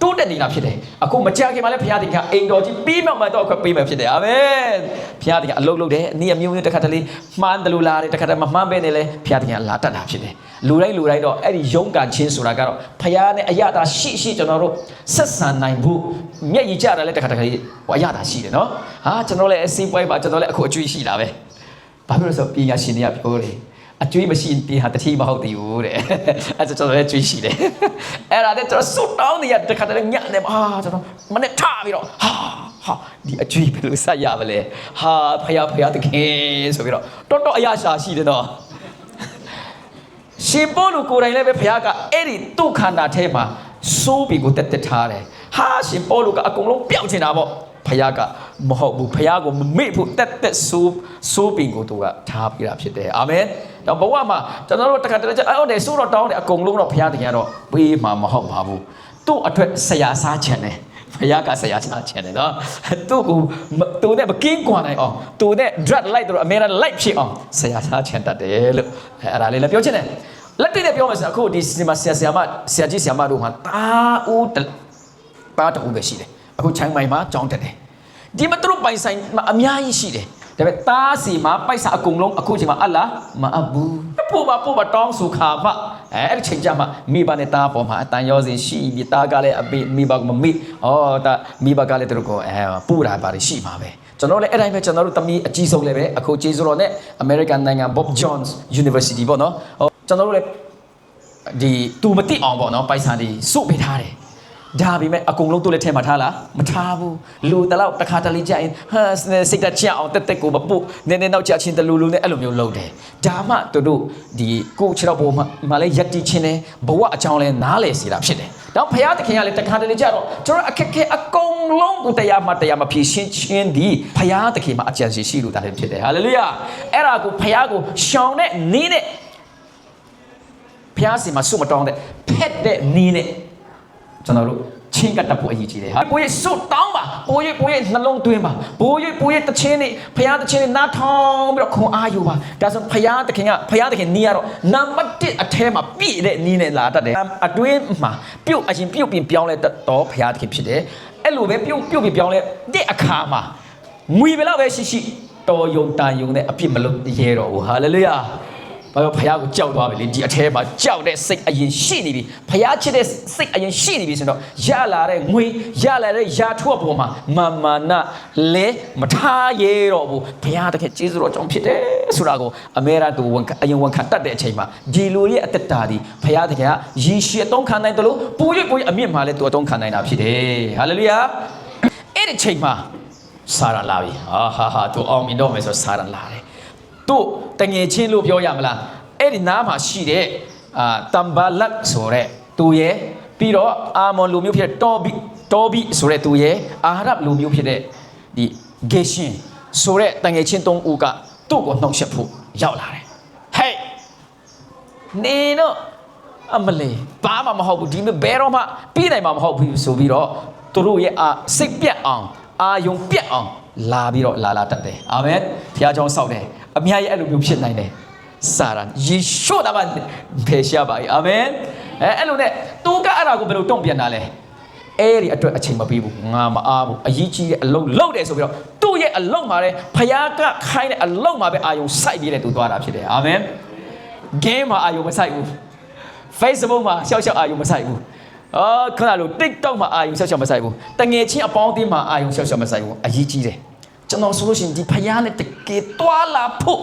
တိုးတက်နေတာဖြစ်တယ်အခုမကြခင်မှာလည်းဘုရားသခင်ကအိမ်တော်ကြီးပြီးမှတော့ခွပေးမှဖြစ်တယ်အာမင်ဘုရားသခင်အလုပ်လုပ်တယ်အနည်းအမျိုးမျိုးတစ်ခါတလေမှန်းတယ်လို့လာတယ်တစ်ခါတလေမမှန်းပဲနေလဲဘုရားသခင်ကလာတတ်တာဖြစ်တယ်လူတိုင်းတော့အဲ့ဒီယုံကန်ချင်းဆိုတာကတော့ဘုရားနဲ့အရသာရှိကျွန်တော်တို့ဆက်ဆံနိုင်ဖို့မျက်ရည်ကျတာလည်းတစ်ခါတလေအရသာရှိတယ်နော်ဟာကျွန်တော်လည်းအစီးပွဲပါကျွန်တော်လည်းအခုအကျွေးရှိတာပဲဘာဖြစ်လို့ဆိုပညာရှင်တွေကပြောတယ်အကျွေးမရှိရင်ဟာတတိမဟုတ်သေးဘူးတဲ့အဲ့ဒါကျွန်တော်လည်းကျွေးရှိတယ်အဲ့ဒါနဲ့ကျွန်တော်စွတ်တောင်းနေရတခါတည်းညနေမှာကျွန်တော်မနဲ့ထပြီးတော့ဟာဒီအကျွေးဘယ်လိုဆက်ရပါလဲဟာဖယားတခင်ဆိုပြီးတော့တော်အရာရှာရှိတယ်တော့ရှင်ပေါလုကိုယ်တိုင်လည်းပဲဖယားကအဲ့ဒီဒုက္ခန္တာထဲမှာစိုးပြီးကိုတက်ထားတယ်ဟာရှင်ပေါလုကအကုန်လုံးပျောက်ချင်တာပေါ့ဖယားကမဟုတ်ဘူးဖယားကိုမမေ့ဖို့တက်စိုးပင်ကိုသူကထားပြတာဖြစ်တယ်အာမင်တော့ဘဝမှာကျွန်တော်တို့တခါတလေအဲ့တယ်စိုးတော့တောင်းတယ်အကုန်လုံးတော့ဖယားတကယ်တော့ပေးမှာမဟုတ်ပါဘူးသူ့အတွက်ဆရာစားချင်တယ်ဖယားကဆရာစားချင်တယ်နော်သူနဲ့မကင်းကွာနိုင်အောင်သူနဲ့ drug light တို့အမေရိကန် light ဖြစ်အောင်ဆရာစားချင်တတ်တယ်လို့အဲ့ဒါလေးလည်းပြောချင်တယ်လက်တွေ့နဲ့ပြောမယ်ဆိုအခုဒီစီမှာဆရာကြီးဆရာမတို့မှာတာတူပဲရှိတယ်အခုချိုင်းမိုင်မှာကြောင်းတက်တယ်ဒီမှာသူတို့ပိုင်ဆိုင်အများကြီးရှိတယ်ဒါပေမဲ့တားစီမှာပိုက်စာအကုန်လုံးအခုချိန်မှာအလားမအပ်ဘူးပို့ပါတောင်းစုခါမှအဲ့ဒီချိန်ကြမှာမိဘနဲ့တားပေါ်မှာအတန်ရောစင်ရှိပြီးတားကလည်းအပိမိဘကမမိဒါမိဘကလည်းသူတို့ကိုပို့တာပါတယ်ရှိမှာပဲကျွန်တော်လည်းအဲ့တိုင်းပဲကျွန်တော်တို့တမီးအကြီးဆုံးလည်းပဲအခုကျေးဇူးတော်နဲ့ American နိုင်ငံ Bob Jones University ပေါ့နော်ကျွန်တော်တို့လည်းဒီသူမသိအောင်ပေါ့နော်ပိုက်စာတွေစုပေးထားတယ်ဒါပေမဲ့အကုန်လုံးတို့လည်းထဲမှာထားလားမထားဘူးလူတလောက်တစ်ခါတလေကြာရင်စိတ်တချအောင်တက်ကိုမပုတ်နည်းနည်းနောက်ချချင်းတလူနဲ့အဲ့လိုမျိုးလုပ်တယ်ဒါမှတို့ဒီကိုခြေတော့ပေါ်မှာလည်းရက်တီချင်းတယ်ဘဝအကြောင်းလဲနားလေစီတာဖြစ်တယ်တော့ဖခင်သခင်ကလည်းတစ်ခါတလေကြာတော့ကျွန်တော်အခက်ခဲအကုန်လုံးကိုတရားမဖြည့်ရှင်းခြင်းဒီဖခင်သခင်မှာအကြံစီရှိလို့တာလည်းဖြစ်တယ်ဟာလေလုယာအဲ့ဒါကိုဖခင်ကိုရှောင်တဲ့နီးနဲ့ဖခင်စီမှာစုမတောင်းတဲ့ဖက်တဲ့နီးနဲ့ကျွန်တော်တို့ချင်းကတ်တဖို့အရေးကြီးတယ်ဟာကိုရဲ့စွတ်တောင်းပါကိုရဲ့နှလုံးသွင်းပါကိုရဲ့တခြင်းနဲ့ဖယားတခြင်းနဲ့နားထောင်ပြီးတော့ခွန်အားယူပါဒါဆိုဖယားသခင်နီးရတော့နံပါတ်1အထဲမှာပြည့်တဲ့နီးနဲ့လာတတ်တယ်အတွင်းမှာပြုတ်ပြင်ပြောင်းလဲတော့ဖယားသခင်ဖြစ်တယ်အဲ့လိုပဲပြုတ်ပြင်ပြောင်းလဲတဲ့အခါမှာငွေဘယ်လောက်ပဲရှိတော်ယုံတန်ယုံနဲ့အပြစ်မလုပ်ရဲတော့ဘူးဟာလေလုယာ ဘာလို့ဖယားကိုကြောက်သွားပြီလေဒီအထဲမှာကြောက်တဲ့စိတ်အရင်ရှိနေပြီဖယားချစ်တဲ့စိတ်အရင်ရှိနေပြီဆိုတော့ရလာတဲ့ငွေရလာတဲ့ယာထုတ်ပေါ်မှာမာနလဲမထားရတော့ဘူးဖယားတကယ်ကျေးဇူးတော်ကြောင့်ဖြစ်တယ်ဆိုတာကိုအမေရာသူအရင်ဝန်ခံတတ်တဲ့အချိန်မှာဒီလိုရဲ့အသက်တာဒီဖယားတကယ်ရေရှည်အသုံးခံနိုင်တယ်လို့ပို၍အမြင့်မှာလဲသူအသုံးခံနိုင်တာဖြစ်တယ်ဟာလေလုယာအဲ့ဒီချိန်မှာစာရလာပြီဟာသူအောင်မြင်တော့မယ်ဆိုစာရလာတယ်တို့တငယ်ချင်းလို့ပြောရမလားအဲ့ဒီနားမှာရှိတဲ့တမ်ဘာလက်ဆိုတဲ့သူရဲ့ပြီးတော့အာမွန်လူမျိုးဖြစ်တဲ့တော်ဘီဆိုတဲ့သူရဲ့အာရဗ်လူမျိုးဖြစ်တဲ့ဒီဂေရှင်ဆိုတဲ့တငယ်ချင်း၃ဦးကသူ့ကိုနှောက်ယှက်ဖို့ရောက်လာတယ်ဟဲ့နေတော့အမလေးဘာမှမဟုတ်ဘူးဒီဘယ်တော့မှပြီးနိုင်မှာမဟုတ်ဘူးဆိုပြီးတော့သူတို့ရဲ့စိတ်ပြတ်အောင်အာယုံပြတ်အောင်လာပြီးတော့လာတတ်တယ်အာမင်ဘုရားကြောင့်ဆောက်တယ်အများကြီးအဲ့လိုမျိုးဖြစ်နိုင်တယ်စာရန်ယေရှုသားမဖေရှာပါအာမင်အဲ့လိုနဲ့သူကအဲ့ဒါကိုဘယ်လိုတုံ့ပြန်တာလဲအဲ့ဒီအတွက်အချိန်မပေးဘူးငါမအားဘူးအရေးကြီးတဲ့အလုပ်လုပ်တယ်ဆိုပြီးတော့သူ့ရဲ့အလုပ်မှာလည်းဘုရားကခိုင်းတဲ့အလုပ်မှာပဲအာယုံစိုက်ပြီးတဲ့သူသွားတာဖြစ်တယ်အာမင် game မှာအာယုံမစိုက်ဘူး Facebook မှာရှောက်အာယုံမစိုက်ဘူးခဏလို TikTok မှာအာယုံရှောက်မစိုက်ဘူးတငယ်ချင်းအပေါင်းအသင်းမှာအာယုံရှောက်မစိုက်ဘူးအရေးကြီးတယ်ကျွန်တော်ဆိုလို့ရှိရင်ဒီဖယားနဲ့တကယ်တွာလာဖို့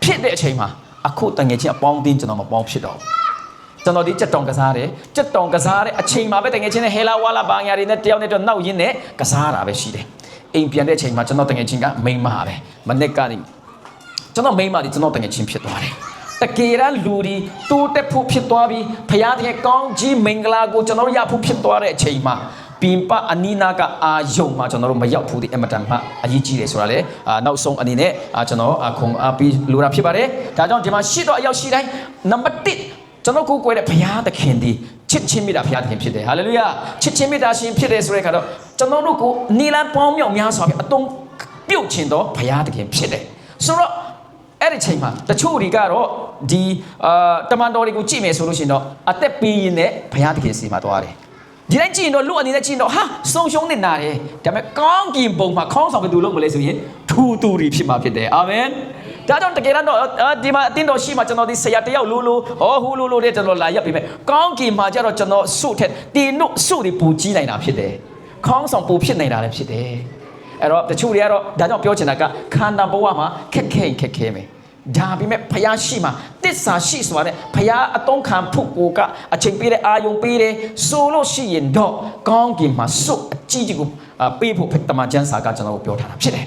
ဖြစ်တဲ့အချိန်မှာအခုတငယ်ချင်းအပေါင်းအသင်းကျွန်တော်မပေါင်းဖြစ်တော့ကျွန်တော်ဒီကြက်တောင်ကစားတယ်ကြက်တောင်ကစားတဲ့အချိန်မှာပဲတငယ်ချင်းနဲ့ဟဲလာဝါလာဘာညာတွေနဲ့တယောက်နဲ့တော့နောက်ရင်းနဲ့ကစားတာပဲရှိတယ်အိမ်ပြန်တဲ့အချိန်မှာကျွန်တော်တငယ်ချင်းကမိန်းမပဲမနစ်ကနေကျွန်တော်မိန်းမဒီကျွန်တော်တငယ်ချင်းဖြစ်သွားတယ်တကယ်လူဒီတူတက်ဖို့ဖြစ်သွားပြီးဖယားတဲ့ကောင်းကြီးမင်္ဂလာကိုကျွန်တော်ရဖို့ဖြစ်သွားတဲ့အချိန်မှာပင်ပအနီနာကအာယုံမှာကျွန်တော်တို့မရောက်ဘူးဒီအမတန်မှအရေးကြီးတယ်ဆိုတာလေနောက်ဆုံးအနေနဲ့ကျွန်တော်ခုံအားပြီးလိုတာဖြစ်ပါတယ်ဒါကြောင့်ဒီမှာရှိတော့အရောက်ရှိတိုင်းနံပါတ်1ကျွန်တော်ကိုယ်ကိုယ်တဲ့ဘုရားသခင်ဒီချစ်ချင်းမြတ်တာဘုရားသခင်ဖြစ်တယ်ဟာလေလုယာချစ်ချင်းမြတ်တာရှင်ဖြစ်တယ်ဆိုတဲ့အခါတော့ကျွန်တော်တို့ကိုနီလန်ပေါင်းမြောက်များစွာပြီးအတုံးပြုတ်ချင်တော့ဘုရားသခင်ဖြစ်တယ်ဆိုတော့အဲ့ဒီချိန်မှာတချို့တွေကတော့ဒီတမန်တော်တွေကိုကြည့်မယ်ဆိုလို့ရှိရင်တော့အသက်ပေးရင်လည်းဘုရားသခင်စီမှာသွားတယ်ဒီတိုင်းကြည့်ရင်တော့လူအနေနဲ့ကြည့်ရင်တော့ဟာဆုံရှုံနေတာတယ်ဒါပေမဲ့ကောင်းကင်ဘုံမှာခေါင်းဆောင်ဘယ်သူလုပ်မလဲဆိုရင်ထူတူတွေဖြစ်မှာဖြစ်တယ်အာမင်ဒါကြောင့်တကယ်တော့ဒီမှာအတင်းတော်ရှိမှကျွန်တော်ဒီဆရာတယောက်လိုဟူလိုတဲ့ကျွန်တော်လာရပ်ပြီးမဲ့ကောင်းကင်မှာကျတော့ကျွန်တော်စုထက်တင်တို့စုတွေပူကြီးနိုင်တာဖြစ်တယ်ခေါင်းဆောင်ပူဖြစ်နေတာလည်းဖြစ်တယ်အဲ့တော့တချို့တွေကတော့ဒါကြောင့်ပြောချင်တာကခန္ဓာဘဝမှာခက်ခဲမယ်ဒါပေမဲ့ဖယားရှိမှာတစ္ဆာရှိဆိုတာနဲ့ဖယားအတုံးခံဖို့ကိုကအချိန်ပေးတဲ့အာယုံပေးတယ်ဆိုလို့ရှိရင်တော့ကောင်းကင်မှာစုအကြီးကြီးကိုပေးဖို့တမန်ကျမ်းစာကကျွန်တော်ပြောထားတာဖြစ်တယ်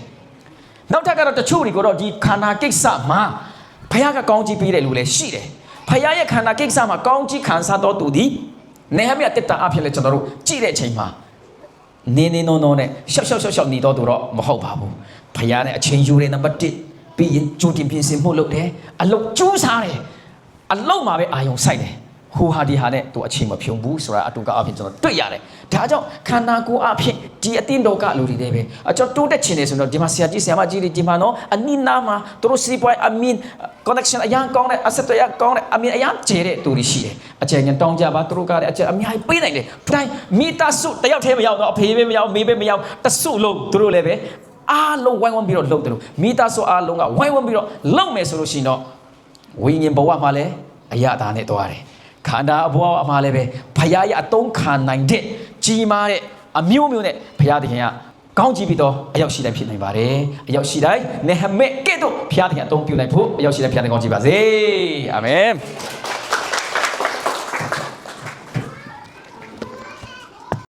နောက်ထပ်ကတော့တချို့တွေကတော့ဒီခန္ဓာကိစ္စမှာဖယားကကောင်းကြီးပေးတယ်လို့လည်းရှိတယ်ဖယားရဲ့ခန္ဓာကိစ္စမှာကောင်းကြီးခံစားတော်သူဒီနေဟမြတက်တာအဖြစ်လဲကျွန်တော်တို့ကြည့်တဲ့အချိန်မှာနေနောနဲ့ရှောက်နေတော့သူတော့မဟုတ်ပါဘူးဖယားနဲ့အချိန်ယူတဲ့နံပါတ်1ပြီးရင်ကြိုတင်ပြင်ဆင်မှုလုပ်တယ်အလုပ်ကျူးစားတယ်အလုပ်မှာပဲအာယုံစိုက်တယ်ဟိုဟာဒီဟာနဲ့သူအချိန်မဖြုံဘူးဆိုတာအတူကအဖြစ်ကျွန်တော်တွေ့ရတယ်ဒါကြောင့်ခန္ဓာကိုယ်အဖြစ်ဒီအတင်းတော်ကလူတွေပဲကျွန်တော်တိုးတက်ချင်တယ်ဆိုတော့ဒီမှာဆရာကြီးဆရာမကြီးတွေဒီမှာနော်အနိနာမှာသူတို့စီးပွားအမင် connection အရန်ကောင်းတဲ့အဆက်အသွယ်ကောင်းတဲ့အမင်အရန်ကျဲတဲ့သူတွေရှိတယ်အကျယ်ငင်တောင်းကြပါသူတို့ကလည်းအကျယ်အများကြီးပေးနိုင်တယ်ဖတိုင်းမိသားစုတယောက်တည်းမရောက်တော့အဖေပဲမရောက်မေပဲမရောက်တစုလုံးသူတို့လည်းပဲအားလုံးဝိုင်းဝန်းပြီးတော့လှုပ်တယ်လို့မိသားစုအားလုံးကဝိုင်းဝန်းပြီးတော့လှုပ်မယ်ဆိုလို့ရှိရင်တော့ဝိညာဉ်ဘဝမှာလည်းအရသာနဲ့သွားတယ်ခန္ဓာဘဝမှာလည်းပဲဘုရားရဲ့အတုံးခံနိုင်တဲ့ကြီးမားတဲ့အမျိုးမျိုးနဲ့ဘုရားသခင်ကကောင်းကြီးပြီးတော့အရောက်ရှိတိုင်းဖြစ်နိုင်ပါတယ်အရောက်ရှိတိုင်းနေဟမက်ကဲ့သို့ဘုရားသခင်အတုံးပြုနိုင်ဖို့အရောက်ရှိတိုင်းဘုရားသခင်ကောင်းကြီးပါစေအာမင်